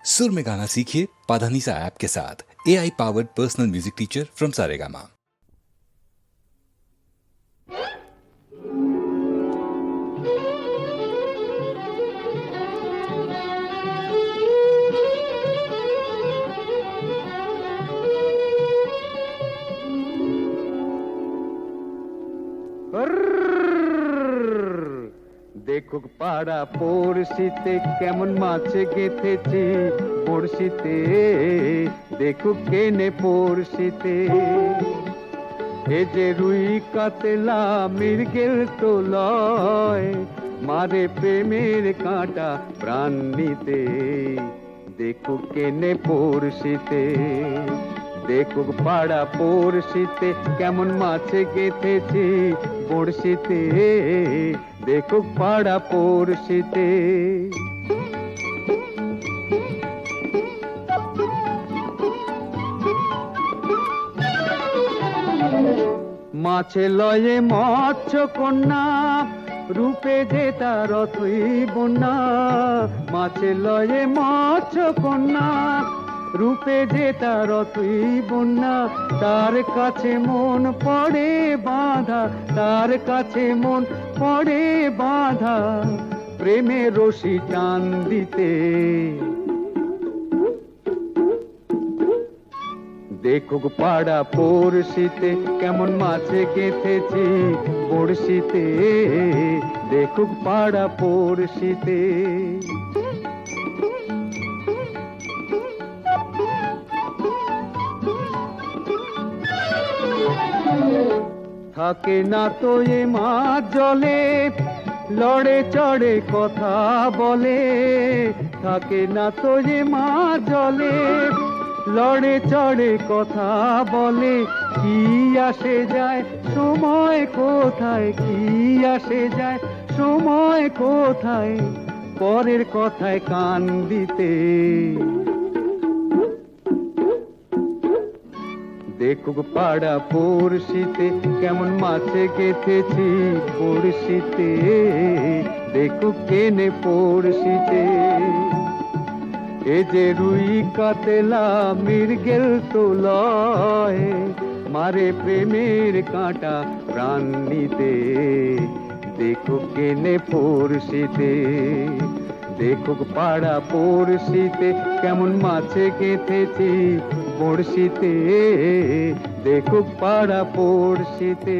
सुर में गाना सीखिए पाधानीसा ऐप के साथ। AI powered personal music teacher from Saregama. দেখুক পাড়া পড়শিতে কেমন মাছ গেঁথেছি পড়শিতে, দেখুক কেনে পড়শিতে। এ যে রুই কাতলা মৃগেল তো লয়, মারে প্রেমের কাঁটা প্রাণ নিতে, দেখুক কেনে পড়শিতে। দেখুক পাড়া পড়শিতে কেমন মাছ গেঁথেছি পড়শিতে, দেখুক পাড়া পড়শিতে। মাছে লয়ে মৎস্য কন্যা, রূপে যে তার অথই বন্যা। মাছে লয়ে মৎস্য কন্যা, রূপে যে তার অথই বন্যা। তার কাছে মন পড়ে বাঁধা, তার কাছে মন পড়ে বাঁধা, প্রেমের রশি টান দিতে। দেখুক পাড়া পড়শিতে কেমন মাছে গেঁথেছি পড়শিতে, দেখুক পাড়া পড়শিতে। থাকে না তো এ মাছ জলে, লড়ে চড়ে কথা বলে। থাকে না তো এ মাছ জলে, লড়ে চড়ে কথা বলে। কি আসে যায় সময় কোথায়, কি আসে যায় সময় কোথায়, পরের কথায় কান দিতে। দেখুক পাড়া পড়শিতে কেমন মাছে গেঁথেছি পড়শিতে, দেখুক কেনে পড়শিতে। এ যে রুই কাতলা মৃগেল তো লয়, মারে প্রেমের কাঁটা প্রাণ নিতে, দেখুক কেনে পড়শিতে। দেখুক পাড়া পড়শিতে কেমন মাছে গেঁথেছি পড়শিতে, দেখুক পাড়া পড়শিতে।